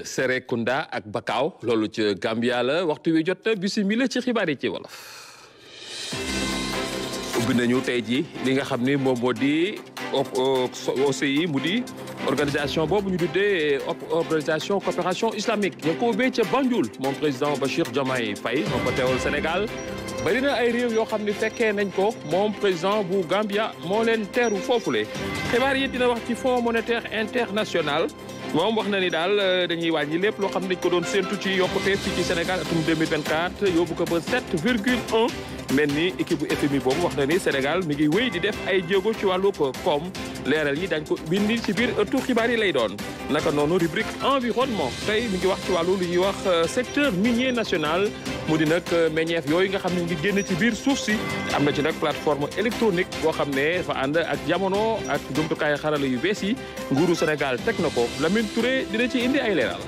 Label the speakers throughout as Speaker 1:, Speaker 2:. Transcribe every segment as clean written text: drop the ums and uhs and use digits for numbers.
Speaker 1: Serekunda ak Bakau loolu ci Gambia la waxtu wi jot na bisimila ci xibaar yi ci wolof. ubbi nañu tey ji li nga xam ni moom moo di OCI mu di organisation boobu ñu tuddee organisation coopération islamique ñu ko ubbee ca Banjul moom président Bachir Diomaye Faye moo ko teewal Sénégal. bari na ay réew yoo xam ne fekkee nañ ko moom président bu Gambia moo leen teeru foofule xibaar yi dina wax ci Fonds monétaire international moom wax na ni daal dañuy wàññi lépp loo xam ne dañ ko doon séentu ci yokkute fii ci Sénégal atum 2024 yóbbu ko ba 7,1 mel ni équipe bu FMI boobu wax na ni Sénégal mi ngi wéy di def ay jéego ci wàllu koom leeral yi dañ ko bindi ci biir ëttu xibaar yi lay doon naka noonu rubrique environnement tey mi ngi wax ci wàllu lu ñuy wax secteur minier national mu di nag meññeef yooyu nga xam ne ngi génn ci biir suuf si am na ci nag plateforme électronique boo xam ne dafa ànd ak jamono ak jumtukaay xarala yu bees yi nguuru Sénégal teg na ko Lamine Touré dina ci indi ay leeral.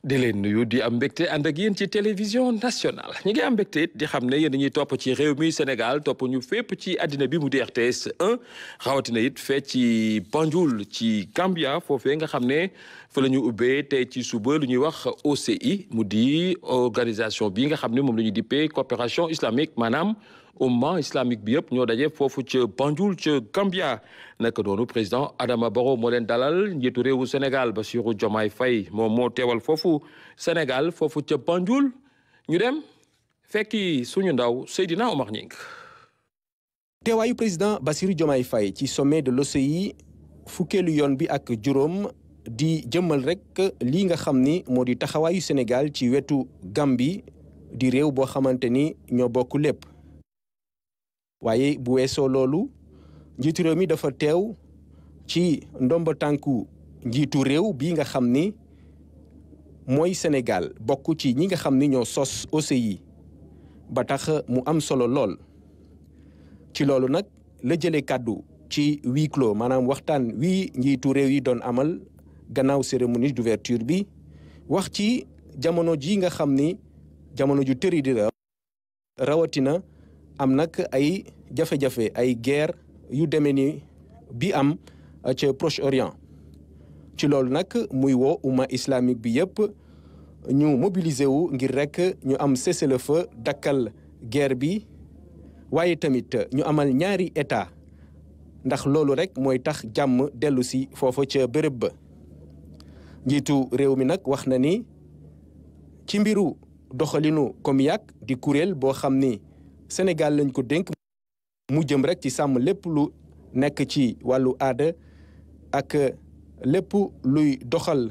Speaker 1: di leen nuyu di am mbégte ànd ak yéen ci télévision nationale ñi ngi am mbégte it di xam ne yéen dañuy topp ci réew mi Sénégal topp ñu fépp ci àddina bi mu di RTS 1 rawatina it fee ci Banjul ci Gambia foofee nga xam ne fa la ñu ubbee tey ci suba lu ñuy wax OCI mu di organisation bi nga xam ne moom la ñu dippee coopération islamique maanaam umma islamique bi yëpp ñoo daje foofu ca Banjul ca Gambia naka noonu président Adama Barrow moo leen dalal njiitu réewu Sénégal Bassirou Diomaye Faye moom moo teewal foofu Sénégal foofu ca Banjul ñu dem fekki suñu ndaw Seydina Omar Ñing.
Speaker 2: teewaayu président Bassirou Diomaye Faye ci sommet de l'OCI fukkeelu yoon bi ak juróom di jëmmal rek lii nga xam ni moo di taxawaayu Sénégal ci wetu Gambie di réew boo xamante ni ñoo bokk lépp. waaye bu weesoo loolu njiitu réew mi dafa teew ci ndomba tànku njiitu réew bi nga xam ni mooy Sénégal bokk ci ñi nga xam ni ñoo sos OCI ba tax mu am solo lool. ci loolu nag la jëlee kàddu ci huis clos maanaam waxtaan wi njiitu réew yi doon amal gannaaw cérémonie d'ouverture bi wax ci jamono ji nga xam ni jamono ju tëri di rawatina am nag ay jafe-jafe ay guerre yu demee ni bi am ca Proche-Orient ci loolu nag muy woo umma islamique bi yëpp ñu mobiliser wu ngir rek ñu am cessez-le-feu dakkal guerre bi waaye tamit ñu amal ñaari état ndax loolu rek mooy tax jàmm dellu si foofa ca bërëb ba njiitu réew mi nag wax na ni ci mbiru doxalinu COMIAC di kuréel boo xam ni Sénégal lañ ko dénk mu jëm rek ci sàmm lépp lu nekk ci wàllu aada ak lépp luy doxal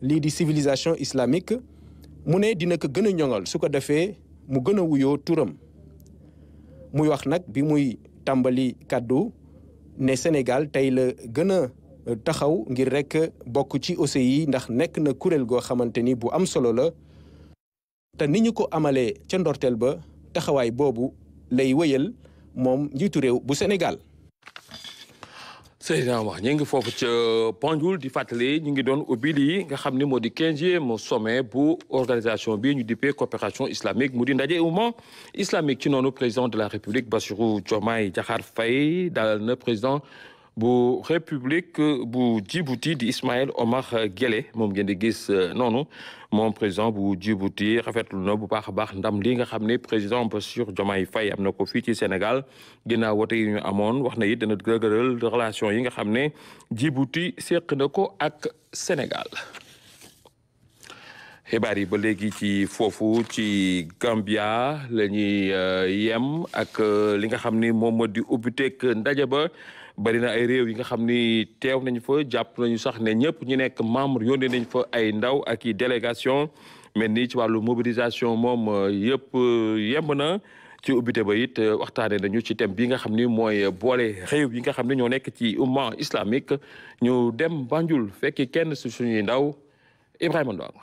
Speaker 2: lii di civilisation islamique mu ne dina ko gën a ñoŋal su ko defee mu gën a wuyoo turam muy wax nag bi muy tàmbali kàddu ne Sénégal tey la gën a taxaw ngir rek bokk ci OCI ndax nekk na kuréel goo xamante ni bu am solo la te ni ñu ko amalee ca ndorteel ba taxawaay boobu lay wëyal moom njiitu réew bu Sénégal.
Speaker 1: Seydina wax ñu ngi foofu ca Banjul di fàttali ñu ngi doon ubbi lii nga xam ne moo di 15e sommet bu organisation bi ñu dippee coopération islamique mu di ndaje umma islamique ci noonu président de la République Bassirou Diomaye Diakhar Faye dalal na président bu république bu Djibouti di Ismaël Omar Guelleh moom ngeen di gis noonu moom président bu Djibouti rafetlu na bu baax a baax ndam li nga xam ne président Bassirou Diomaye Faye am na ko fii ci Sénégal ginnaaw wote yi ñu amoon wax na it dana dëgëral relation yi nga xam ne Djibouti seq na ko ak Sénégal. xibaar yi ba léegi ci foofu ci Gambia la ñuy yem ak li nga xam ni moom moo di ubbiteeg ndaje ba. bari na ay réew yi nga xam ni teew nañ fa jàpp nañu sax ne ñëpp ñu nekk membre yónnee nañ fa ay ndaw ak i délégation mel ni ci wàllu mobilisation moom yëpp yemb na ci ubbite ba it waxtaane nañu ci thème bi nga xam ni mooy boole réew yi nga xam ne ñoo nekk ci umma islamique ñu dem Banjul fekki kenn si suñuy ndaw Ibrahima Ndong.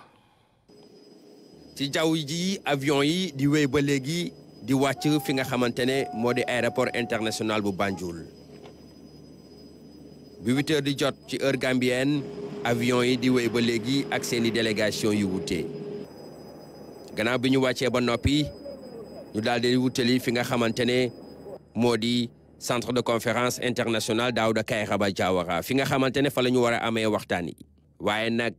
Speaker 3: ci jaww ji avion yi di wéy ba léegi di wàcc fi nga xamante ne moo di aéroport international bu Banjul. bi 8 heures di jot ci heure gambienne avion yi di wéy ba léegi ak seeni délégation yu wute gannaaw bi ñu wàccee ba noppi ñu daal di wutali fi nga xamante ne moo di centre de conférence international Dawda Kairaba Jawara fi nga xamante ne fa la ñu war a amee waxtaan yi waaye nag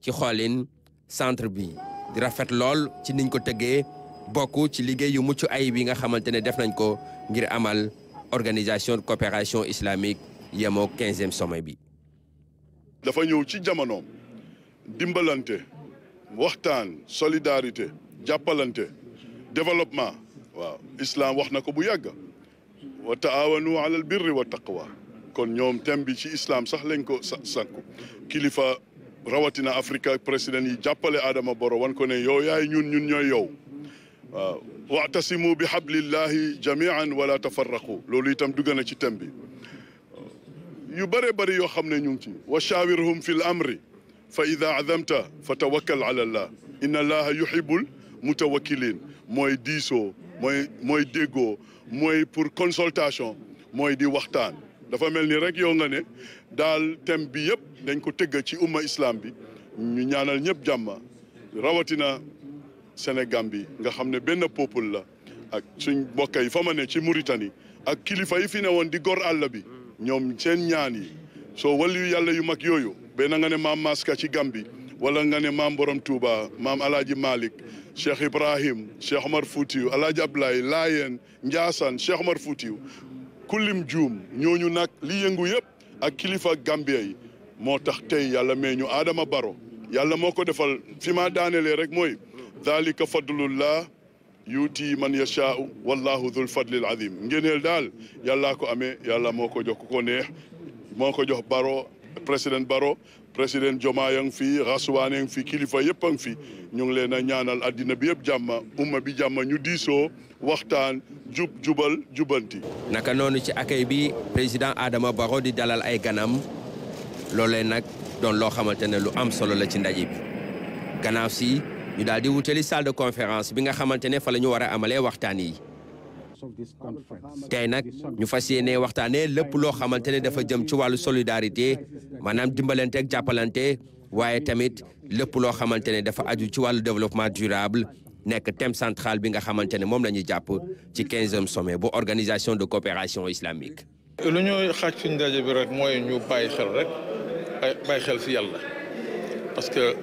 Speaker 3: ci xoolin centre bi di rafet lool ci niñ ko tëggee bokk ci liggéey yu mucc ayib yi nga xamante ne def nañ ko ngir amal organisation de coopération islamique yemoo 15e sommet bi.
Speaker 4: dafa ñëw ci jamonoom dimbalante waxtaan solidarité jàppalante développement waaw islam wax na ko bu yàgg wa taawanu alal birri wa taqwa kon ñoom thème bi ci islam sax lañ ko sàkku kilifa rawatina Afrique président yi jàppale Adama Barrow wan ko ne yow yaay ñun ñooy yow waaw wa'tasimu bi hablillahi jami'an wala tafarraqu loolu itam dugg na ci thème bi yu bëree bëri yoo xam ne ñu ngi ci wa shawirhum fil amri fa ida azamta fa tawakkal ala allah inna allaha yuhibbul mutawakkilin mooy diisoo mooy déggoo mooy pour consultation mooy di waxtaan dafa mel ni rek yow nga ne daal thème bi yëpp dañ ko tëgg ci umma islam bi ñu ñaanal ñëpp jàmm rawatina Sénégal bi nga xam ne benn peuple la ak suñ mbokk yi fa ma ne ci Mauritanie ak kilifa yi fi ne woon di gor àll bi ñoom seen ñaan yi soo waliyu yàlla yu mag yooyu benn nga ne maam Maska ci Gambi wala nga ne maam Borom Touba maam Alaaji Malick Cheikh Ibrahim Cheikh Omar Foutiou Alaaji Ablaye Laayeen Ndiassane Cheikh Omar Foutiou kullim juum ñooñu nag li yëngu yëpp ak kilifa Gambia yi moo tax tey yàlla mee ñu Adama Barrow yàlla moo ko defal fi ma daanelee rek mooy dalika fadlullah yuuti man yashaau wallahu dhul fadlil azim ngeneel daal yàllaa ko amee yàlla moo ko jox ku ko neex moo ko jox Barrow président Barrow président Diomaye a ngi fi Rasuwaane a ngi fi kilifa yëpp a ngi fi ñu ngi leen a ñaanal addina bi yëpp jàmma umma bi jàmma ñu diisoo waxtaan jubal jubanti.
Speaker 3: naka noonu ci accueil bi président Adama Barrow di dalal ay ganam loolee nag doon loo xamante ne lu am solo la ci ndaje bi gannaaw si ñu daal di wutali salle de conférence bi nga xamante ne fa la ñu war a amalee waxtaan yi tey nag ñu fas yéene waxtaanee lépp loo xamante ne dafa jëm ci wàllu solidarité maanaam dimbalante ak jàppalante waaye tamit lépp loo xamante ne dafa aju ci wàllu développement durable nekk thème central bi nga xamante ne moom la ñuy jàpp ci 15e sommet bu organisation de coopération islamique.
Speaker 5: lu ñuy xaaj suñu ndaje bi rek mooy ñu bàyyi xel rek bàyyi xel si yàlla parce que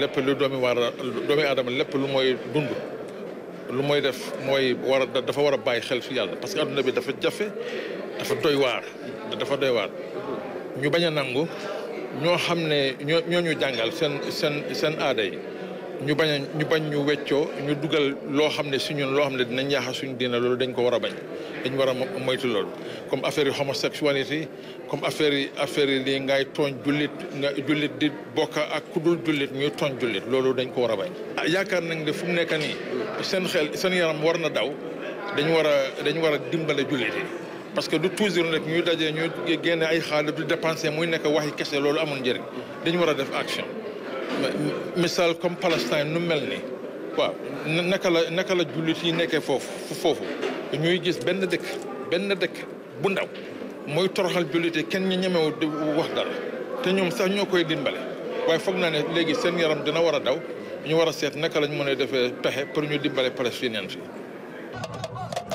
Speaker 5: lépp lu doomi aadama lépp lu mooy dund lu mooy def mooy dafa war a bàyyi xel si yàlla parce que adduna bi dafa jafe dafa doy waar ñu bañ a nangu ñoo xam ne ñoo ñu jàngal seen aada yi ñu bañ ñu weccoo ñu dugal loo xam ne si ñun loo xam ne dinañ yaaxa suñu diina loolu dañ ko war a bañ dañ war a moytu loolu comme affaire yi homosexualité comme affaire yi lii ngay tooñ jullit di bokk ak ku dul jullit ñuy tooñ jullit loolu dañ ko war a bañ. yaakaar nañ ne fu mu nekk nii seen yaram war na daw dañu war a dimbale jullit yi parce que du toujours rek ñuy dajee ñu génne ay xaalis du dépenser muy nekk waxi kese loolu amul njëriñ dañu war a def action. misaal comme Palestine nu mel ni waaw naka la jullit yi nekkee foofu ñuy gis benn dëkk bu ndaw mooy toroxal jullit yi kenn ñu ñemewu di wax dara te ñoom sax ñoo koy dimbale waaye foog naa ne léegi seen yaram dina war a daw ñu war a seet naka lañ mën a defee pexe pour ñu dimbale palestiniens yi.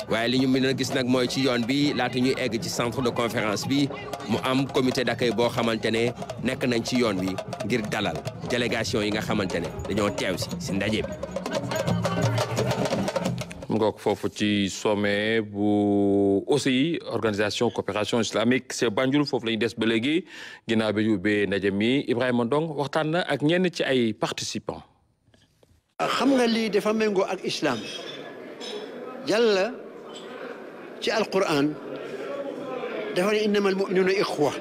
Speaker 3: waaye li ñu mën a gis nag mooy ci yoon bi laata ñuy egg ci centre de conférence bi mu am comité d'accueil boo xamante ne nekk nañ ci yoon wi ngir dalal délégation yi nga xamante ne dañoo teew si ndaje bi.
Speaker 1: mu ngoog foofu ci sommet bu OCI organisation coopération islamique c'est Banjul foofu la ñu des ba léegi ginnaaw bi ñu ubbee ndaje mi Ibrahima Ndong waxtaan na ak ñenn ci ay participants.
Speaker 6: xam nga lii dafa méngoo ak islam yàlla ci alquran dafa ne innamal mu'minuna ixwa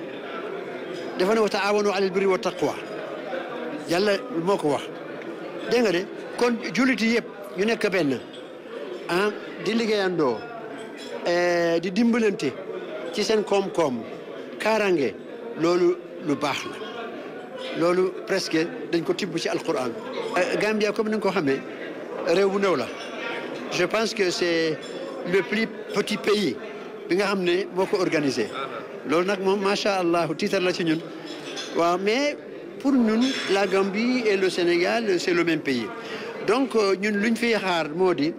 Speaker 6: dafa ne wa taawanu alal birri wa taqwa yàlla moo ko wax dégg nga de kon jullit yi yëpp ñu nekk benn di liggéeyandoo di dimbalante ci seen koom-koom kaaraange loolu lu baax la loolu presque dañ ko tibb ci alquran. Gambia comme ni nga ko xamee réew bu ndaw la je pense que c'est le plus petit pays bi nga xam ne moo ko organisé loolu nag moom macha allah tiitar la ci ñun waaw mais pour ñun la Gambie et le Sénégal c'est le même pays donc ñun luñ fiy xaar moo di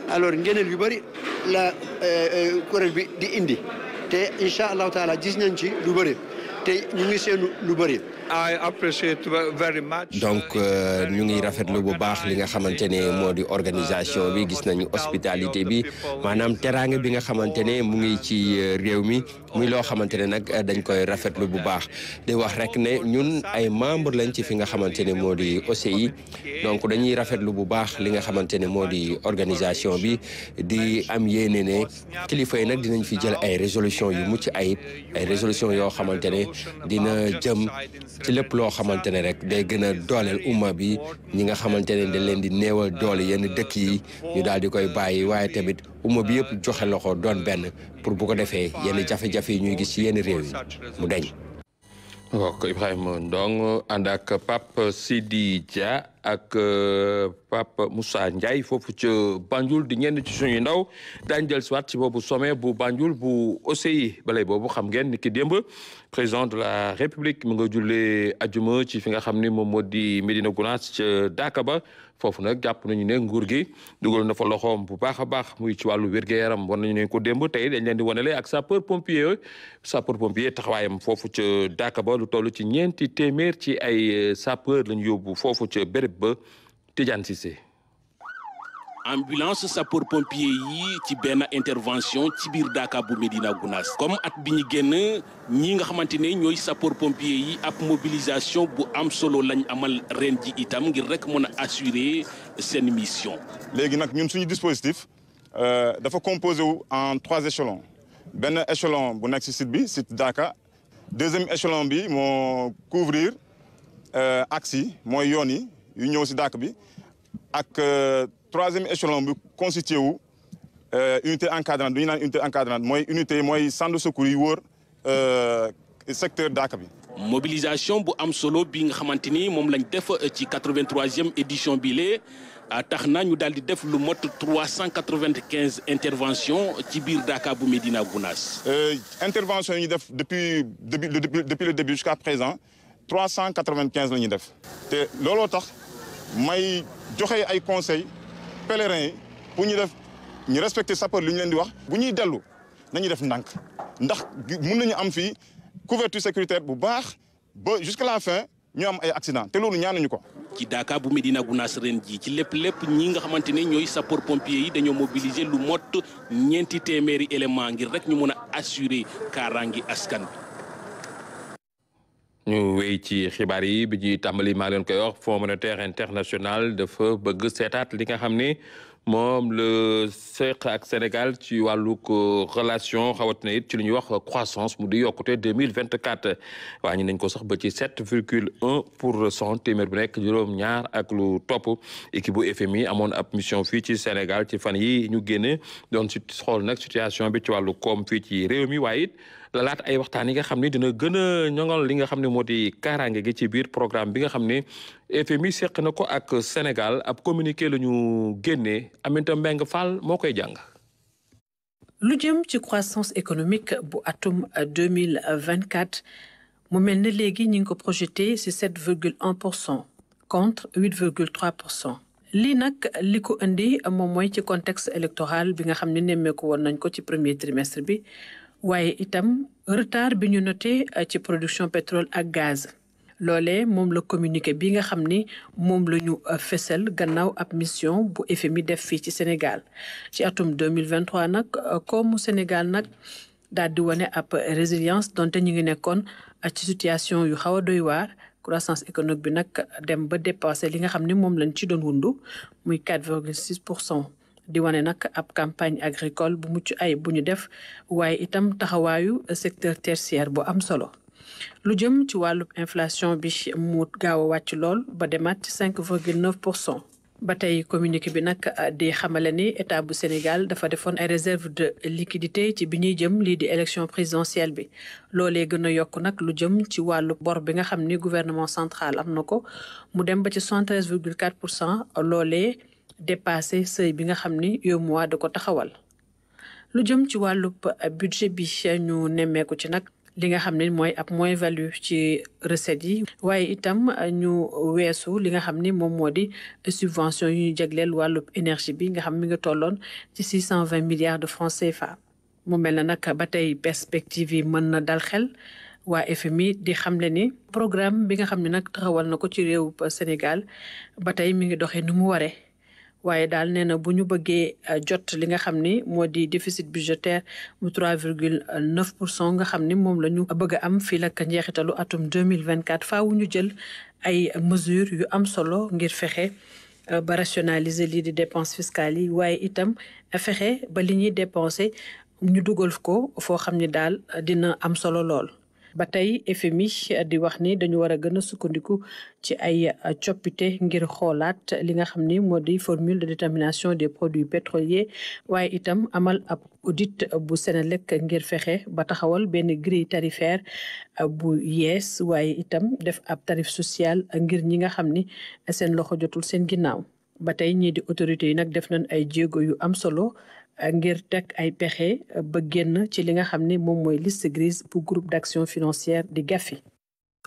Speaker 6: alors ngeneel yu bëri la kuréel bi di indi te incha allahu taala gis nañ ci lu bëri te ñu ngi seenu lu bëri
Speaker 7: I appreciate very much.
Speaker 3: donc ñu ngi rafetlu bu baax li nga xamante ne moo di organisation bi gis nañu hospitalité bi maanaam teraanga bi nga xamante ne mu ngi ci réew mi muy loo xamante ne nag dañ koy rafetlu bu baax di wax rek ne ñun ay membre lañ ci fi nga xamante ne moo di OCI donc dañuy rafetlu bu baax li nga xamante ne moo di organisation bi di am yéene ne kilifa yi nag dinañ fi jël ay résolution yu mucc ayib ay résolution yoo xamante ne dina jëm ci lépp loo xamante ne rek day gën a dooleel umma bi ñi nga xamante ne dañ leen di néewal doole yenn dëkk yi ñu daal di koy bàyyi waaye tamit umma bi yëpp joxe loxo doon benn pour bu ko defee yenn jafe-jafe yi ñuy gis ci yenn réew yi mu dañ.
Speaker 1: ok Ibrahima Ndong ànd ak Pape Sidi Dia ak Pape Moussa Ndiaye foofu ca Banjul di ñenn ci suñuy ndaw daañu jël si waat ci boobu sommet bu Banjul bu OCI balay boobu xam ngeen ni ki démb président de la République mu nga jullee ajuma ci fi nga xam ni moom moo di Médina Gounass ca Daaka ba foofu nag jàpp nañu ne nguur gi dugal na fa loxoom bu baax a baax muy ci wàllu wér-gu-yaram war nañu ne ko démb tey dañ leen di wanale ak sapeur pompier taxawaayam foofu ca Daaka ba lu toll ci ñeenti téeméer ci ay sapeur lañu yóbbu foofu ca béréb ba Tidiane Cissé.
Speaker 8: ambulance sapeur pompier yi ci benn intervention ci biir Daaka bu Médina Gounass comme at bi ñu génn ñi nga xamante ne ñooy sapeur pompier yi ab mobilisation bu am solo lañ amal ren ji itam ngir rek mën a assurer seen mission.
Speaker 9: léegi nag ñun suñu dispositif dafa composé wu en 3 échelons benn échelon bu nekk ci site bi site Daaka deuxième échelon bi moo couvrir axe yi mooy yoon yi yu ñëw ci Daaka bi ak troisième échelon bi constitué wu unité encadrante bi ñu naan unité encadrante mooy unité mooy centre de secours yi wër secteur Daaka bi.
Speaker 8: mobilisation bu am solo bi nga xamante ni moom lañ def ci 83e édition bi lee tax na ñu daal di def lu mot 395 intervention ci biir Daaka bu Médina Gounass.
Speaker 9: intervention yi ñu def depuis le début jusqu'à présent 395 la ñuy def te looloo tax may joxe ay conseils pèlerins yi pour ñu def ñu respecter sapeur li ñu leen di wax bu ñuy dellu nañuy def ndànk ndax mën nañu am fii couverture sécuritaire bu baax ba jusqu'à la fin ñu am ay accident te loolu ñaanuñu ko.
Speaker 8: ci Daaka bu Médina Gounass ren ji ci lépp ñi nga xamante ne ñooy sapeur pompier yi dañoo mobiliser lu mot ñeenti téeméeri élément ngir rek ñu mën a assurer kaaraangi askan bi.
Speaker 1: ñu wéy ci xibaar yi bi ñuy tàmbali maa leen koy wax Fonds monétaire international dafa bëgg seetaat li nga xam ne moom le seq ak Sénégal ci wàllug relation xawatina it ci lu ñuy wax croissance mu di yokkute 2024 wàññi nañ ko sax ba ci 7,1% téeméer bu nekk juróom-ñaar ak lu topp équipe bu FMI amoon ab mission fii ci Sénégal ci fan yi ñu génne doon si xool nag situation bi ci wàllu koom fii ci réew mi waaye it la laata ay waxtaan yi nga xam ne dina gën a ñoŋal li nga xam ne moo di kaaraange gi ci biir programme bi nga xam ne FMI seq na ko ak Sénégal ab communiqué la ñu génnee Aminata Mbengue Fall moo koy jàng.
Speaker 10: lu jëm ci croissance économique bu atum 2024 mu mel ne léegi ñu ngi ko projeté ci 7,1% contre 8,3%. lii nag li ko indi moom mooy ci contexte électoral bi nga xam ne nemmeeku woon nañ ko ci premier trimestre bi. waaye itam retard bi ñu noté ci production pétrole ak gaz loolee moom la communiqué bi nga xam ni moom la ñu fesal gannaaw ab mission bu FMI def fii ci Sénégal ci atum 2023 nag comme Sénégal nag daal di wane ab résilience donte ñu ngi nekkoon ci situation yu xaw a doy waar croissance économique bi nag dem ba dépassé li nga xam ni moom lañ ci doon wundu muy 4,6%. di wane nag ab campagne agricole bu mucc ay bu ñu def waaye itam taxawaayu secteur tertiaire bu am solo lu jëm ci wàllu inflation bi mu gaaw a wàcc lool ba demaat ci 5,9%. ba tey communiqué bi nag di xamale ni état bu Sénégal dafa defoon ay réserve de liquidité ci bi ñuy jëm lii di élection présidentielle bi loolee gën a yokk nag lu jëm ci wàllu bor bi nga xam ni gouvernement central am na ko mu dem ba ci 73,4% loolee dépassé seuil bi nga xam ni UEMOA da ko taxawal lu jëm ci wàllub budget bi ñu nemmeeku ci nag li nga xam ne mooy ab moins value ci recettes yi waaye itam ñu weesu li nga xam ni moom moo di subvention yu ñu jagleel wàllub énergie bi nga xam mi nga tolloon ci 620 milliards de francs CFA mu mel na nag ba tey perspective yi mën na dal xel waa FMI di xamle ni programme bi nga xam ne nag taxawal na ko ci réew Sénégal ba tey mi ngi doxee ni mu waree waaye daal nee na bu ñu bëggee jot li nga xam ni moo di déficit budgétaire bu 3,9% nga xam ni moom la ñu bëgg a am fii la njeexitalu atum 2024 faawu ñu jël ay mesures yu am solo ngir fexe ba rationaliser lii di dépenses fiscales yi waaye itam fexe ba li ñuy dépenser ñu dugal ko foo xam ni daal dina am solo lool. ba tey FMI di wax ni dañu war a gën a sukkandiku ci ay coppite ngir xoolaat li nga xam ni moo di formule de détermination des produits pétroliers waaye itam amal ab audit bu Senelec ngir fexe ba taxawal benn grille tarifaire bu yees waaye itam def ab tarif social ngir ñi nga xam ni seen loxo jotul seen ginnaaw. ba tey ñii di autorités yi nag def nañ ay jéego yu am solo ngir teg ay pexe ba génn ci li nga xam ne moom mooy liste grise bu groupe d'action financière di GAFI.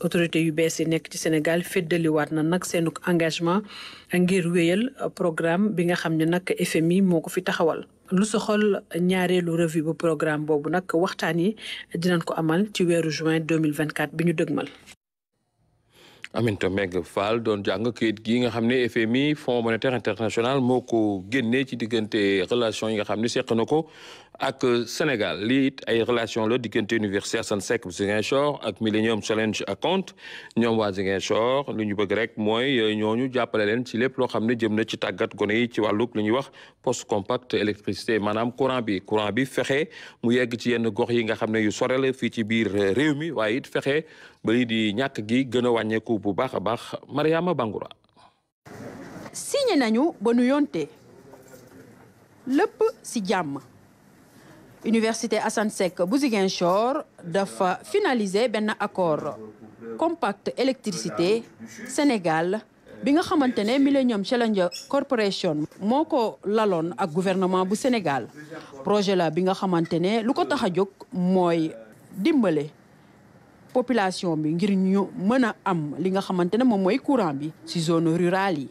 Speaker 10: autorité yu bees yi nekk ci Sénégal feddaliwaat na nag seenu engagement ngir wéyal programme bi nga xam ne nag FMI moo ko fi taxawal. lu soxal ñaareelu revue bu programme boobu nag waxtaan yi dinañ ko amal ci weeru juin 2024 bi ñu dëgmal.
Speaker 1: Aminata Mbengue Fall doon jàng kayit gi nga xam ne FMI Fonds monétaire international moo ko génnee ci diggante relation yi nga xam ne seq na ko ak Sénégal lii it ay relation la diggante Université Assane Seck bu Ziguinchor ak Millennium Challenge Account ñoom waa Ziguinchor lu ñu bëgg rek mooy ñooñu jàppale leen ci lépp loo xam ne jëm na ci tàggat gone yi ci wàllug lu ñuy wax poste compact électricité maanaam courant bi fexe mu yegg ci yenn gox yi nga xam ne yu sore la fii ci biir réew mi waaye it fexe ba lii di ñàkk gi gën a wàññeeku bu baax a baax. Mariama Bangoura.
Speaker 11: signé nañu ba nu yonte lépp ci jàmm. Université Assane Seck bu Ziguinchor dafa finaliser benn accord compact électricité Sénégal bi nga xamante ne Millennium Challenge Corporation moo ko laloon ak gouvernement bu Sénégal projet la bi nga xamante ne lu ko tax a jóg mooy dimbale population bi ngir ñu mën a am li nga xamante ne moom mooy courant bi ci zone rurale yi.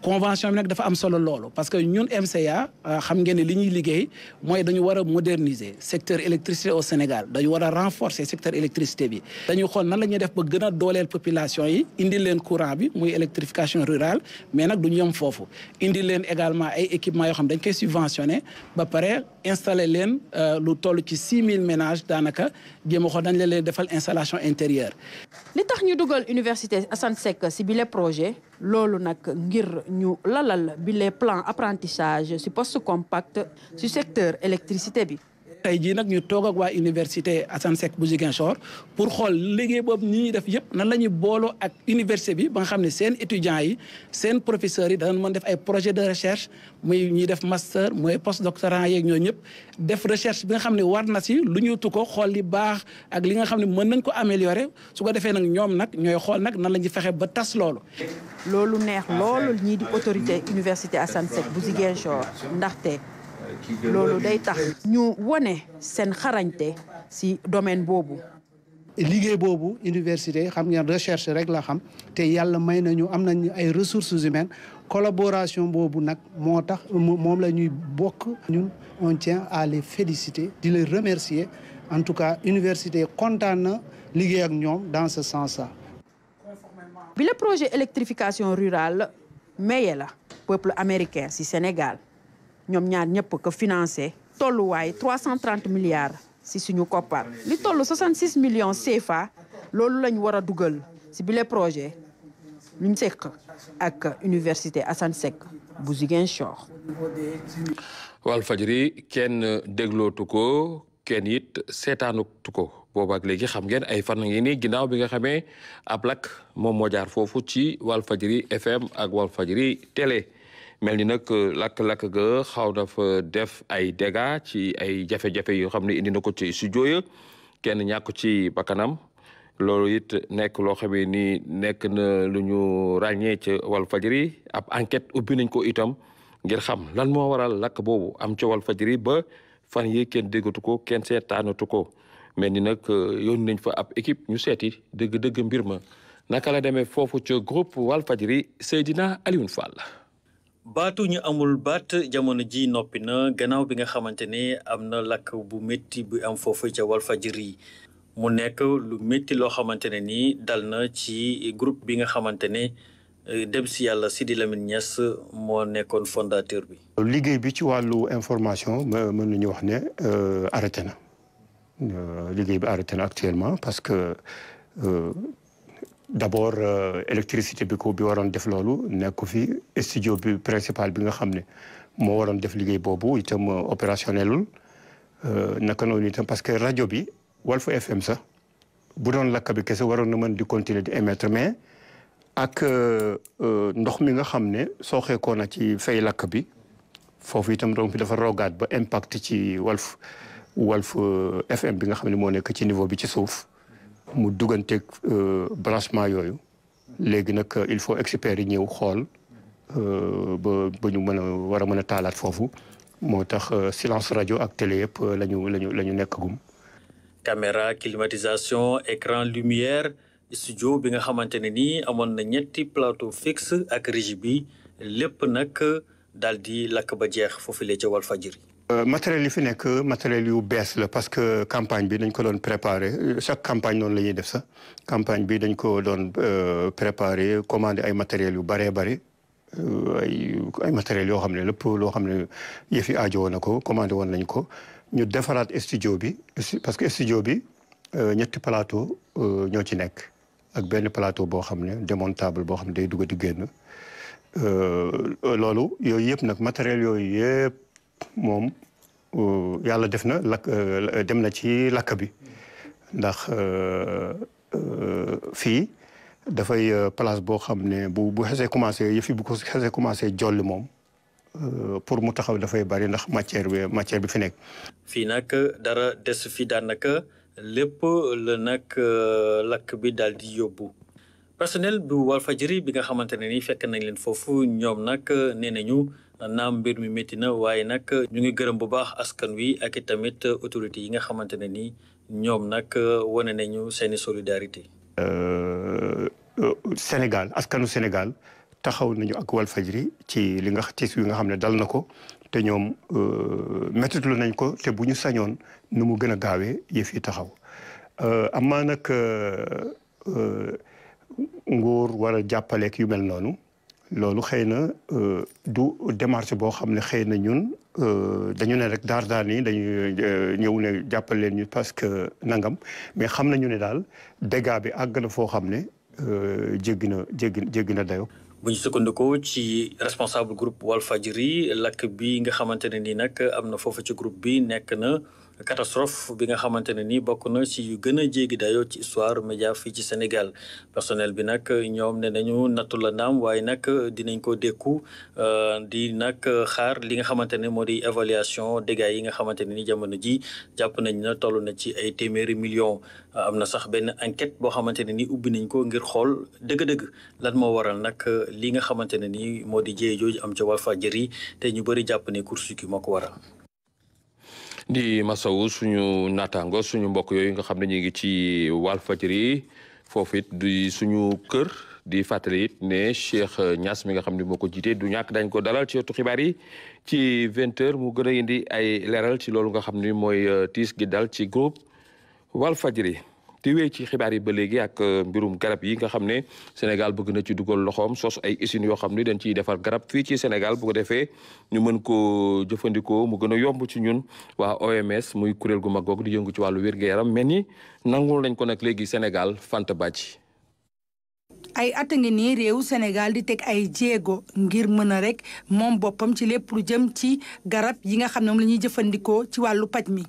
Speaker 12: convention bi nag dafa am solo loolu parce que ñun MCA xam ngeen ne li ñuy liggéey mooy dañu war a moderniser secteur électricité au Sénégal dañu war a renforcer secteur électricité bi. dañu xool nan la ñuy def ba gën a dooleel population yi indi leen courant bi muy électrification rurale mais nag du ñu yem foofu indi leen également ay équipements yoo xam dañ koy subventionné ba pare installé leen lu toll ci 6000 ménages daanaka jéem a xool dañ leen defal installation intérieure.
Speaker 11: li tax ñu dugal Université Assane Seck si bile projet loolu nag ngir ñu lalal bi les plans apprentissage ci poste compact ci secteur électricité bi.
Speaker 12: tey jii nag ñu toog ak waa Université Assane Seck bu Ziguinchor pour xool liggéey boobu ni ñuy def yëpp nan la ñuy booloo ak université bi ba nga xam ne seen étudiants yi seen professeurs yi danañ mën def ay projet de recherche muy ñuy def master mooy postdoctorant yeeg ñoo ñëpp def recherche bi nga xam ne war na si lu ñu tu ko xool li baax ak li nga xam ne mën nañ ko améliorer su ko defee nag ñoom nag ñooy xool nag nan la ñuy fexe ba tas loolu.
Speaker 11: loolu neex loolu ñii di autorité Université Assane Seck bu Ziguinchor ndaxte. loolu day tax ñu wone seen xarañte ci domaine boobu.
Speaker 13: liggéey boobu université xam ngeen recherche rek la xam te yàlla may nañu am nañu ay ressources humaines collaboration boobu nag moo tax moom la ñuy bokk. ñun on tient à les féliciter di les remercier en tout cas université kontaan na liggéey ak ñoom dans ce sens-là.
Speaker 11: bi le projet électrification rurale maye la peuple américain ci Sénégal. ñoom ñaar ñëpp ko financé tolluwaay 330 milliards ci suñu koppar li toll 66 millions CFA loolu lañ war a dugal ci bile projet luñ sekk ak Université Assane Seck bu Ziguinchor.
Speaker 1: Walfadjri kenn déglootu ko kenn it seetaanatu ko boobu ak léegi xam ngeen ay fan ngi nii ginnaaw bi nga xamee ab lakk moom moo jaar foofu ci Walfadjri FM ak Walfadjri télé. mel ni nag lakk-lakk ga xaw na fa def ay dégâts ci ay jafe-jafe yoo xam ne indi na ko ci studio ya kenn ñàkk ci bakkanam loolu it nekk loo xam ne ni nekk na lu ñu ràññee ca Walfadjri ab enquête ubbi nañ ko itam ngir xam lan moo waral lakk boobu am ca Walfadjri ba fan yi kenn déggatu ko kenn seetaanatu ko mel ni nag yónni nañ fa ab équipe ñu seeti dëgg-dëgg mbir ma naka la demee foofu ca groupe Walfadjri Seydina Alioune Fall.
Speaker 14: baatu ñu amul baat jamono ji noppi na gannaaw bi nga xamante ne am na lakk bu métti bu am foofu ca Walfadjri mu nekk lu métti loo xamante ne nii dal na ci groupe bi nga xamante ne dem si yàlla Sidi Lamine Niass moo nekkoon fondateur bi.
Speaker 15: liggéey bi ci wàllu information mën nañu wax ne arrêté na liggéey bi arrêté na actuellement parce que d'abord électricité bi waroon def loolu nekk fi studio bi principal bi nga xam ne moo waroon def liggéey boobu itam opérationnelul naka noonu itam parce que rajo bi Walf FM sax bu doon lakk bi kese waroon na mën di continuer di émettre mais ak ndox mi nga xam ne sooxeekoo na ci fay lakk bi foofu itam donc dafa rogaat ba impact ci Walf FM bi nga xam ne moo nekk ci niveau bi ci suuf mu duganteeg branchement yooyu léegi nag il faut experts yi ñëw xool ba ñu war a mën a taalaat foofu moo tax silence rajo ak télé yëpp la ñu nekkagum.
Speaker 14: caméra climatisation écran lumière studio bi nga xamante ne nii amoon na 3 plateau fixe ak régie bi lépp nag daal di lakk ba jeex foofu la ca Walfadjri.
Speaker 15: matériel yi fi nekk matériel yu bees la parce que campagne bi dañ ko doon préparer chaque campagne noonu la ñuy def sax campagne bi dañ ko doon préparer commander ay matériel yu bëree bëri ay matériel yoo xam ne lépp loo xam ne yëf yi aajo na ko commandé woon nañ ko ñu defaraat studio bi parce que studio bi 2 plateau ñoo ci nekk ak benn plateau boo xam ne démontable boo xam ne day dugg di génn loolu yooyu yëpp nag matériel yooyu yëpp moom yàlla def na lakk dem na ci lakk bi ndax fii dafay place boo xam ne bu xasee commencé yëf yi bu ko xasee commencé jolli moom pour mu taxaw dafay bari ndax matière bi fi nekk.
Speaker 14: fii nag dara des fi daanaka lépp la nag lakk bi daal di yóbbu. personnel bu Walfadjri bi nga xamante ne ni fekk nañ leen foofu ñoom nag nee nañu naam mbir mi métti na waaye nag ñu ngi gërëm bu baax askan wi ak i tamit autorités yi nga xamante ne ni ñoom nag wane nañu seeni solidarité.
Speaker 15: Sénégal askanu Sénégal taxaw nañu ak Walfadjri ci li nga tiis wi nga xam ne dal na ko te ñoom méttitlu nañ ko te bu ñu sañoon nu mu gën a gaawee yëf yi taxaw amaa nag nguur war a jàppaleek yu mel noonu loolu xëy na du démarche boo xam ne xëy na ñun dañu ne rek daar nii dañuy ñëw ne jàppale leen ñu parce que nangam mais xam nañu ne daal dégâts bi àgg na foo xam ne jéggi na dayo
Speaker 14: bu ñu sukkandikoo ci responsable groupe Walfadjri lakk bi nga xamante ne nii nag am na foofu ci groupe bi nekk na catastrophe bi nga xamante ne nii bokk na ci yu gën a jéggi dayoo ci histoire média fii ci Sénégal personnel bi nag ñoom ne nañu nattu la naam waaye nag dinañ ko dékku di nag xaar li nga xamante ne moo di évaluation dégâts yi nga xamante ne ni jamono ji jàpp nañ na toll na ci ay téeméeri millions am na sax benn enquête boo xamante ne ni ubbi nañ ko ngir xool dëgg-dëgg lan moo waral nag li nga xamante ne ni moo di jéye jooju am ca Walfadjri te ñu bëri jàpp ne court-circuit moo ko waral.
Speaker 1: di masawu suñu naataango suñu mbokk yooyu nga xam ne ñu ngi ci Walfadjri foofu it di suñu kër di fàttali it ne Cheikh Niass mi nga xam ne moo ko jiite du ñàkk dañ ko dalal ci wetu xibaar yi ci 20h mu gën a indi ay leeral ci loolu nga xam ni mooy tiis gi dal ci groupe Walfadjri di wéy ci xibaar yi ba léegi ak mbirum garab yi nga xam ne Sénégal bëgg na ci dugal loxoom sos ay usines yoo xam ni dañ ciy defar garab fii ci Sénégal bu ko defee ñu mën koo jëfandikoo mu gën a yomb ci ñun waa OMS muy kuréel gu mag googu di yëngu ci wàllu wér-gu-yaram mel ni nangul nañ ko nag léegi Sénégal Fanta Badji.
Speaker 16: ay at a ngi nii réew Sénégal di teg ay jéego ngir mën a rek moom boppam ci lépp lu jëm ci garab yi nga xam ne moom la ñuy jëfandikoo ci wàllu paj mi.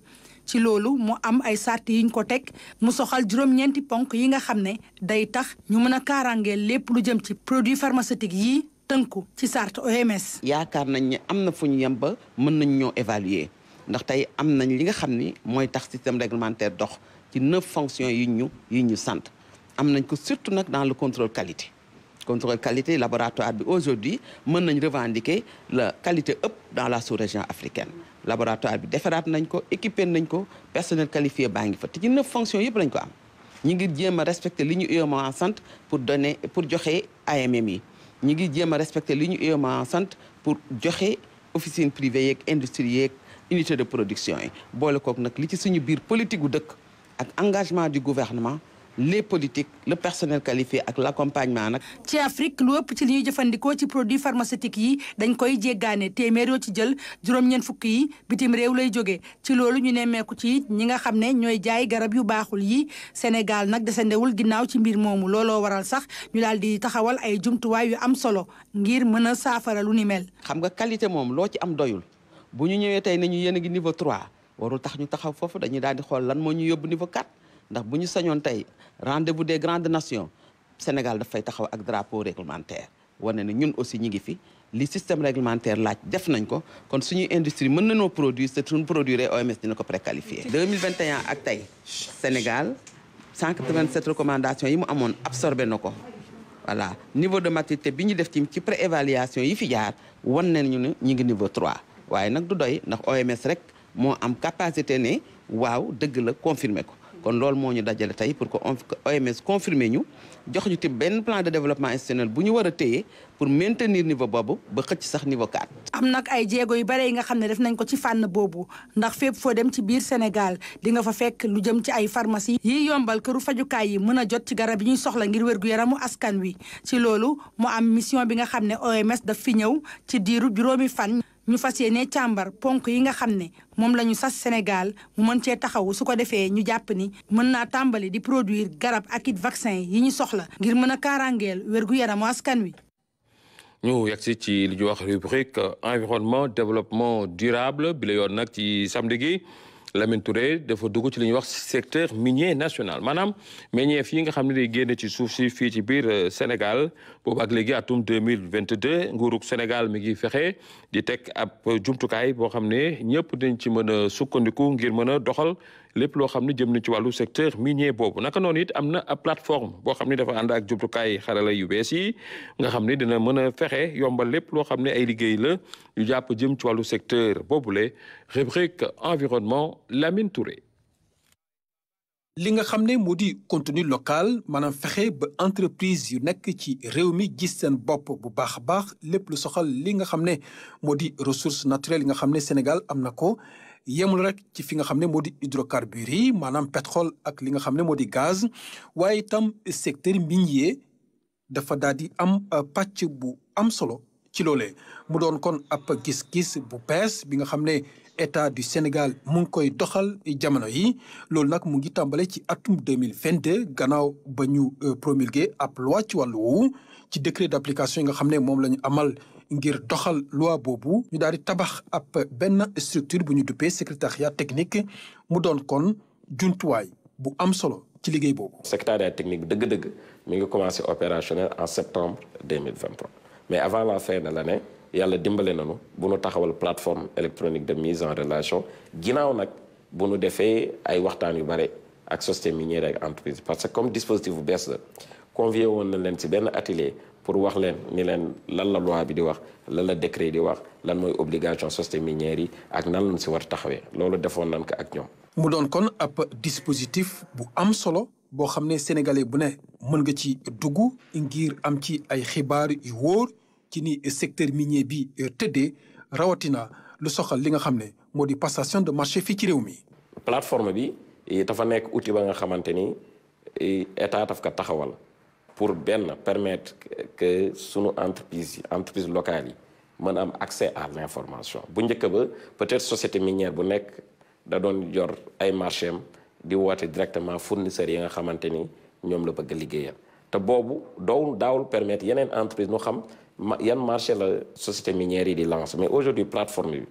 Speaker 16: ci loolu mu am ay sart yiñ ko teg mu soxal juróom-ñeenti ponk yi nga xam ne day tax ñu mën a kaaraangeel lépp lu jëm ci produit pharmaceutique yi tënku ci sart OMS.
Speaker 17: yaakaar nañ ne am na fu ñu yem ba mën nañ ñoo évaluer ndax tey am nañ li nga xam ni mooy tax système réglementaire dox ci 9 fonctions yi ñu sant am nañ ko surtout nag dans le contrôle qualité. contrôle qualité laboratoire bi aujourd'hui mën nañ revendiquer la qualité ëpp dans la sous-région africaine laboratoire bi defaraat nañ ko équipé nañ ko personnel qualifié baa ngi fa te ci 9 fonctions yëpp lañ ko am ñi ngi jéem a respecter li ñu UEMOA sant pour joxe AMM yi ñi ngi jéem a respecter li ñu UEMOA sant pour joxe officine privée yeeg industrie yeeg unité de production yi boole kook nag li ci suñu biir politique gu dëkk ak engagement du gouvernement les politiques le personnel qualifié ak l'accompagnement nag.
Speaker 16: ci Afrique lu ëpp ci li ñuy jëfandikoo ci produits pharmaceutiques yi dañ koy jéggaane téeméer yoo ci jël juróom-ñeent fukk yi bitim réew lay jógee ci loolu ñu nemmeeku ci ñi nga xam ne ñooy jaay garab yu baaxul yi Sénégal nag desandewul ginnaaw ci mbir moomu looloo waral sax ñu daal di taxawal ay jumtuwaay yu am solo ngir mën a saafara lu ni mel.
Speaker 17: xam nga qualité moom loo ci am doyul bu ñu ñëwee tey nañu yéen a ngi niveau 3 warul tax ñu taxaw foofu dañuy daal di xool lan moo ñu yóbbu niveau 4 ndax bu ñu sañoon tey rendez-vous des grandes nations Sénégal dafay taxaw ak drapeau réglementaire wane ne ñun aussi ñi ngi fi li système réglementaire laaj def nañ ko kon suñuy industrie mën nañoo produire te suñu produire OMS dina ko préqualifier 2021 ak tey Sénégal 187 recommandations yi mu amoon absorbé na ko voilà niveau de maturité bi ñu def ci pré-évaluation yi fi jaar wan nañu ne ñu ngi niveau 3 waaye nag du doy ndax OMS rek moo am capacité ne waaw dëgg la confirmer ko kon loolu moo ñu dajale tey pour que OMS confirmer ñu jox ñu tim benn plan de développement institutionnel bu ñu war a téye pour maintenir niveau boobu ba xëcc sax niveau 4.
Speaker 16: am nag ay jéego yu bare yi nga xam ne def nañ ko ci fànn boobu ndax fépp foo dem ci biir Sénégal di nga fa fekk lu jëm ci ay pharmacie yi yombal këru fajukaay yi mën a jot ci garab yi ñuy soxla ngir wér-gu-yaramu askan wi ci loolu mu am mission bi nga xam ne OMS daf fi ñëw ci diiru juróomi fan. ñu fas yéene càmbar ponk yi nga xam ne moom la ñu sas Sénégal mu mën cee taxawu su ko defee ñu jàpp ni mën naa tàmbali di produire garab ak it vaccin yi ñu soxla ngir mën a kaaraangeel wér-gu-yaramu askan wi.
Speaker 1: ñu yegsi ci li ñuy wax rubrique environnement développement durable bi la yoon nag ci samedi gi Lamine Touré dafa dugg ci li ñuy wax secteur minier national maanaam meññeef yi nga xam ne day génne ci suuf si fii ci biir Sénégal boobu ak léegi atum 2022 nguurug Sénégal mi ngi fexe di teg ab jumtukaay boo xam ne ñëpp dañ ci mën a sukkandiku ngir mën a doxal lépp loo xam ne jëm na ci wàllu secteur minier boobu naka noonu it am na ab plateforme boo xam ne dafa ànd ak jumtukaay xarala yu bees yi nga xam ne dina mën a fexe yombal lépp loo xam ne ay liggéey la yu jàpp jëm ci wàllu secteur boobule rubrique environnement Lamine Touré.
Speaker 2: li nga xam ne moo di contenu local maanaam fexe ba entreprise yu nekk ci réew mi gis seen bopp bu baax a baax lépp lu soxal li nga xam ne moo di ressources naturelles yi nga xam ne Sénégal am na ko yemul rek ci fi nga xam ne moo di hydrocarbures yi maanaam pétrole ak li nga xam ne moo di gaz waaye itam secteur minier dafa daal di am pàcc bu am solo ci loolee mu doon kon ab gis-gis bu bees bi nga xam ne état du Sénégal mu ngi koy doxal jamono yi loolu nag mu ngi tàmbale ci atum 2022 gannaaw ba ñu promulgué ab loi ci wàllu woowu ci décret d'application yi nga xam ne moom la ñu amal ngir doxal loi boobu ñu daal di tabax ab benn structure bu ñu duppee secrétariat technique mu doon kon jumtuwaay bu am solo ci liggéey boobu.
Speaker 18: secrétariat technique bi dëgg-dëgg mi ngi commencé opérationnel en septembre 2023 mais avant la fin de l'année yàlla dimbale nañu bu nu taxawal plateforme électronique de mise en relation ginnaaw nag bu nu defee ay waxtaan yu bare ak société minière ak entreprise parce que comme dispositif bu bees la convié woon na leen ci benn atelier pour wax leen ni leen lan la loi bi di wax lan la décret di wax lan mooy obligation société minière yi ak nan lañ ci war taxawee loolu defoon nañ ko ak ñoom.
Speaker 2: mu doon kon ab dispositif bu am solo boo xam ne sénégalais bu ne mën nga ci dugg ngir am ci ay xibaar yu wóor. ci ni secteur minier bi tëddee rawatina lu soxal li nga xam ne moo di passation de marché fii ci réew mi.
Speaker 18: plateforme bi dafa nekk outil ba nga xamante ni état daf ko taxawal pour benn permettre que sunu entreprise locale yi mën am accès à l'information bu njëkk ba peut-être société minière bu nekk da doon yor ay marché am di woote directement fournisseurs yi nga xamante ni ñoom la bëgg a liggéeyal te boobu daawul permettre yeneen entreprise ñu xam. yan marché la société minière yi di lance mais aujourd'hui plateforme bi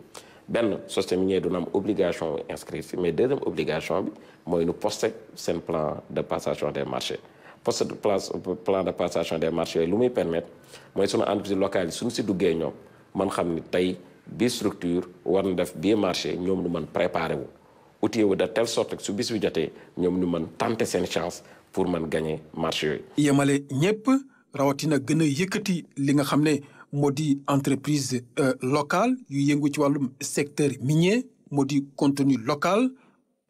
Speaker 18: benn société minière du na am obligation inscrite mais deuxième obligation bi mooy nu poster seen plan de passation des marchés poste plan de passation des marchés yooyu lu muy permettre mooy sunu entreprise locale yi suñu si duggee ñoom man xam ni tey bii structure war na def bii marché ñoom nu mën préparer wu outillé wu de telle sorte que su bis bi jotee ñoom nu mën tenter seen chance pour mën gagner marché yooyu.
Speaker 2: yemale ñëpp. rawatina gën a yëkkati li nga xam ne moo di entreprise locale yu yëngu ci wàllum secteur minier moo di contenu local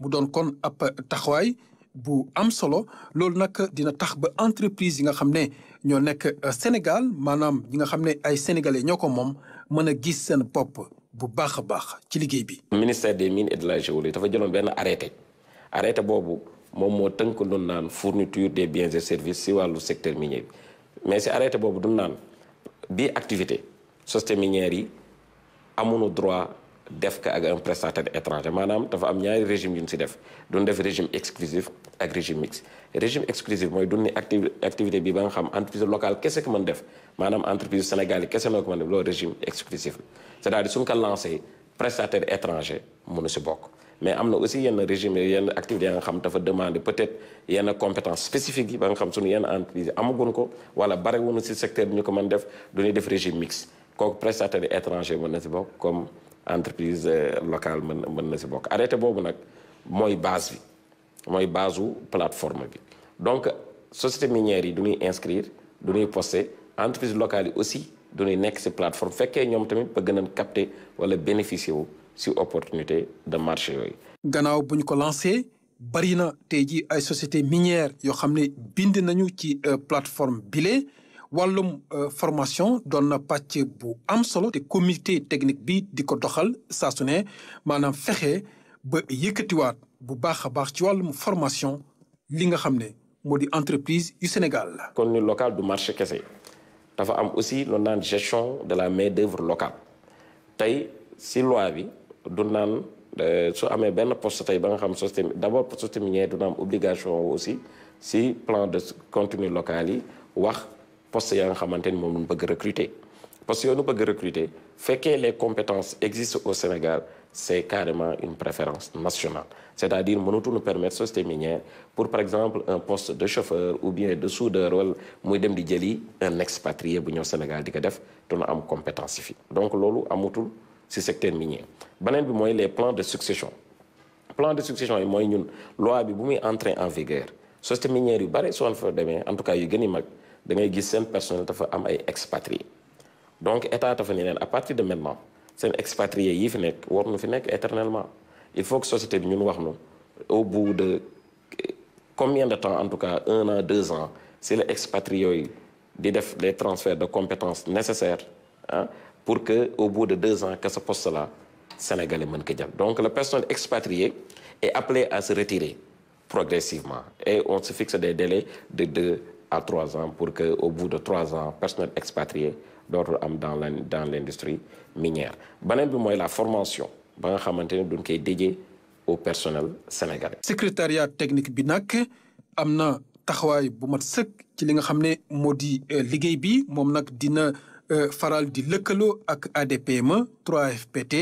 Speaker 2: mu doon kon ab taxawaay bu am solo loolu nag dina tax ba entreprise yi nga xam ne ñoo nekk Sénégal maanaam ñi nga xam ne ay sénégalais ñoo ko moom mën a gis seen bopp bu baax a baax ci liggéey bi.
Speaker 18: ministère des mines et de la géologie dafa jëloon benn arrêté boobu moom moo tënk lu naan fourniture des biens et services si wàllu secteur minier bi mais si arrêté boobu du naan bii activité société minière yi amuñu droit def ko ak un prestataire étranger maanaam dafa am ñaari régime yu ñu si def duñ def régime exclusif ak régime mixte régime exclusif mooy duñ ne activité bi ba nga xam entreprise locale kese ko mën def maanaam entreprise Sénégal yi kese noo ko mën def loolu régime exclusif la c'est-à-dire suñ ko lancé prestataire étranger mënu si bokk mais am na aussi yenn régime yenn activités ya nga xam dafa demander peut-être yenn compétence spécifique yi ba nga xam suñu yenn entreprise amaguñ ko wala bare wuñu si secteur bi ñu ko mën def du ñuy def régime mixte kooku prestataire étranger mën na si bokk comme entreprise locale mën na si bokk arrêté boobu nag mooy base bi mooy base u plateforme bi donc société minière yi du ñuy inscrire du ñuy poster entreprise locale yi aussi du ñuy nekk si plateforme fekkee ñoom tamit bëgg nañ capter wala bénéficier wu si opportunité de marché yooyu.
Speaker 19: gannaaw bu ñu ko lancé bari na tey jii ay société minière yoo xam ne bind nañu ci plateforme bile wàllum formation doon na pàcc bu am solo te comité technique bi di ko doxal saa su ne maanaam fexe ba yëkkatiwaat bu baax a baax ci wàllum formation li nga xam ne moo di entreprise yu Sénégal la.
Speaker 18: contenu local du marché kese dafa am aussi lu naan gestion de la main d'œuvre locale tey si loi bi du naan su amee benn poste tey ba nga xam société d'abord société minière du na am obligation aussi si plan de contenu local yi wax poste ya nga xamante ni moom nu bëgg recruter poste yooyu nu bëgg recruter fekkee les compétences existent au Sénégal c'est carrément une préférence nationale c'est-à-dire mënatuñu permettre société minière pour par exemple un poste de chauffeur ou bien de soudeur wala muy dem di jëli un expatrié bu ñëw Sénégal di ko def duna am compétence yi fi donc loolu amatul ci secteur minier beneen bi mooy les plans de succession plan de succession yi mooy ñun loi bi bu muy entrer en vigueur société minière yu bare soo fa demee en tout cas yu gën a mag da ngay gis seen personnel dafa am ay expatriés donc état dafa ne leen à partir de maintenant seen expatriés yi fi nekk war nu fi nekk éternellement il faut que société bi ñun wax nu au bout de combien de temps en tout cas 1 an 2 ans si la expatriés yooyu di def les transferts de compétences nécessaires pour que au bout de 2 ans que ce poste là sénégalais mën ko jël donc le personnel expatrié est appelé à se retirer progressivement et on se fixe des délais de 2 à 3 ans pour que au bout de 3 ans personnel expatrié dootul am dans l'industrie minière beneen bi mooy la formation ba nga xamante ne duñ koy dédié au personnel sénégalais.
Speaker 19: secrétariat technique bi nag am na taxawaay bu mat sëkk ci li nga xam ne moo di liggéey bi moom nag dina faral di lëkkaloo ak ADPME 3FPT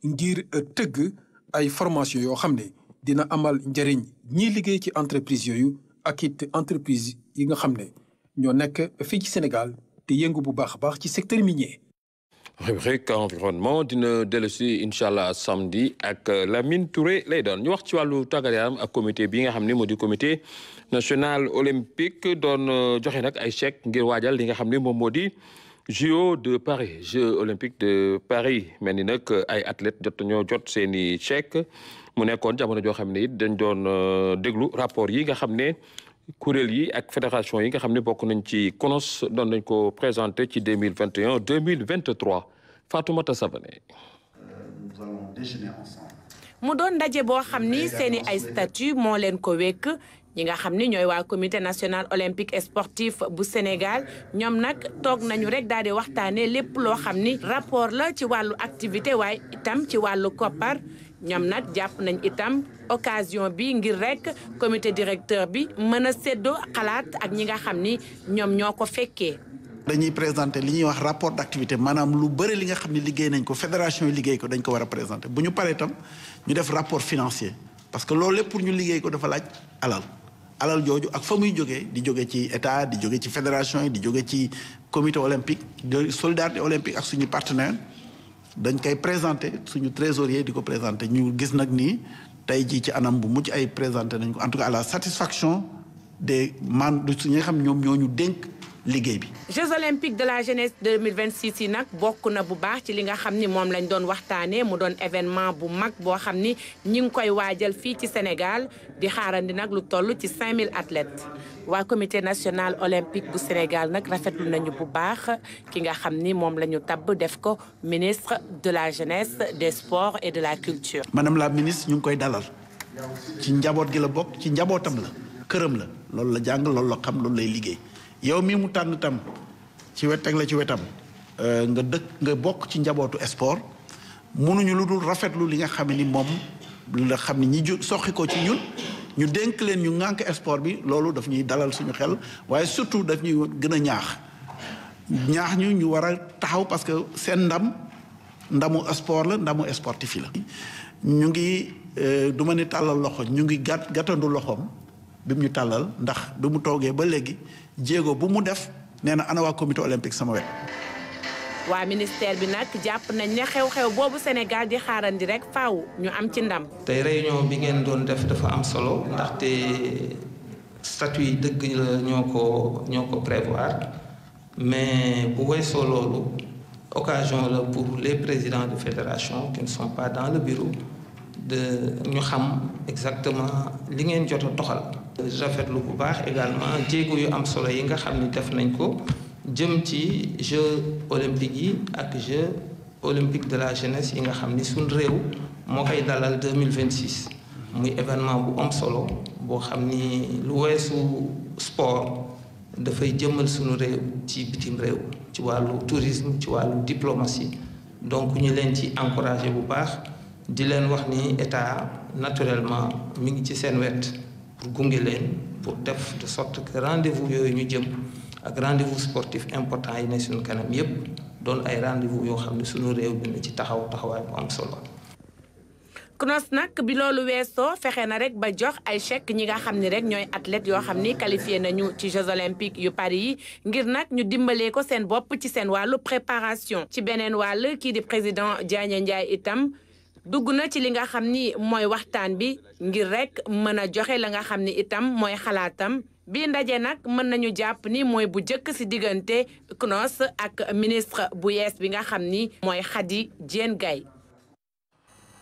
Speaker 19: ngir tëgg ay formation yoo xam ne dina amal njëriñ ñiy liggéey ci entreprise yooyu ak it entreprise yi nga xam ne ñoo nekk fii ci Sénégal te yëngu bu baax a baax ci secteur minier.
Speaker 1: rubrique environnement dina dellusi incha allah samedi ak Lamine Touré lay doon ñu wax ci wàllu tàggat yaram ak comité bi nga xam ne moo di comité national olympique doon joxe nag ay chèques ngir waajal li nga xam ne moom moo di JO de Paris Jeux olympiques de Paris mel ni nag ay athlètes ñoo jot seen i chèques mu nekkoon jamono joo xam ne it dañ doon déglu rapport yi nga xam ne kuréel yi ak fédération yi nga xam ne bokk nañ ci CONOS doon nañ ko présenté ci 2021 2023 Fatoumata Savané.
Speaker 20: Nous allons déjeuner ensemble.
Speaker 21: mu doon ndaje boo xam ni seeni ay statut moo leen ko wekk ñi nga xam ni ñooy waa comité national olympique et sportif bu Sénégal ñoom nag toog nañu rek daal di waxtaanee lépp loo xam ni rapport la ci wàllu activité waaye itam ci wàllu koppar ñoom nag jàpp nañ itam occasion bi ngir rek comité directeur bi mën a séddoo xalaat ak ñi nga xam ni ñoom ñoo ko fekkee.
Speaker 20: dañuy présenter li ñuy wax rapport d'activité maanaam lu bëri li nga xam ne liggéey nañ ko fédération yi liggéey ko dañ ko war a présenter bu ñu paree itam ñu def rapport financier parce que loolu lépp pour ñu liggéey ko dafa laaj alal jooju ak fa muy jógee di jóge ci état di jóge ci fédération yi di jóge ci comité olympique de solidarité olympique ak suñu partenaire dañ koy présenter suñu trésorier di ko présenter ñu gis nag nii tey jii ci anam bu mucc ay présenter nañ ko en tout cas à la satisfaction des membres ñi nga xam ñoom ñoo ñu dénk liggéey bi.
Speaker 21: Jeux olympiques de la jeunesse 2026 yi nag bokk na bu baax ci li nga xam ni moom lañ doon waxtaanee mu doon événement bu mag boo xam ni ñi ngi koy waajal fii ci Sénégal di xaarandi nag lu toll ci 5000 athlètes. waa comité national olympique bu Sénégal nag rafetlu nañu bu baax ki nga xam ni moom la ñu tabb def ko ministre de la jeunesse des sports et de la culture.
Speaker 20: madame la ministre ñu ngi koy dalal ci njaboot gi la bokk ci njabootam la këram la loolu la jàng loolu la xam loolu lay liggéey yow mii mu tànn tam ci wet teg la ci wetam nga bokk ci njabootu sport mënuñu lu dul rafetlu li nga xam ni moom la xam ni ñi soxi ko ci ñun ñu dénk leen ñu ŋànk sport bi loolu daf ñuy dalal suñu xel waaye surtout daf ñuy gën a ñaax ñu war a taxaw parce que seen ndamu sport la ndamu sportif yi la ñu ngi du ma ni tàllal loxo ñu ngi gàttandu loxoom bi mu ñu tàllal ndax bi mu toogee ba léegi jéego bu mu def nee na ana waa comité olympique sama wet.
Speaker 21: waa ministère bi nag jàpp nañ ne xew-xew boobu Sénégal di xaarandi rek faaw ñu am ci ndam.
Speaker 4: tey réunion bi ngeen doon def dafa am solo ndaxte statut yi dëgg la ñoo ko prévoir mais bu weesoo loolu occasion la pour les présidents de fédération qui ne sont pas dans le bureau de ñu xam exactement li ngeen jot a doxal. rafetlu bu baax également jéego yu am solo yi nga xam ni def nañ ko. jëm ci Jeux olympiques yi ak Jeux olympiques de la jeunesse yi nga xam ni suñ réew moo koy dalal 2026 muy événement bu am solo boo xam ni lu weesu sport dafay jëmal suñu réew ci bitim réew ci wàllu tourisme ci wàllu diplomatie donc ñu leen ci encouragé bu baax di leen wax ni état naturellement mi ngi ci seen wet pour gunge leen pour def de sorte que rendez-vous yooyu ñu jëm ak rendez-vous sportif important yi ne suñu kanam yépp doon ay rendez-vous yoo xam ne suñu réew dina ci taxawaay bu am solo.
Speaker 21: CNOSS nag bi loolu weesoo fexe na rek ba jox ay chèque ñi nga xam ni rek ñooy athlètes yoo xam ni qualifié nañu ci Jeux olympiques yu Paris yi ngir nag ñu dimbalee ko seen bopp ci seen wàllu préparation. ci beneen wàll kii di président Diagne Ndiaye itam dugg na ci li nga xam ni mooy waxtaan bi ngir rek mën a joxe la nga xam ni itam mooy xalaatam. bii ndaje nag mën nañu jàpp ni mooy bu njëkk ci diggante CNOSS ak ministre bu yees bi nga xam ni mooy Khady Diène Gaye.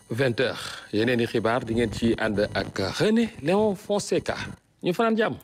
Speaker 1: 20h yeneen i xibaar di ngeen ci ànd ak René Léon Fonseca ñu fanaan jàmm.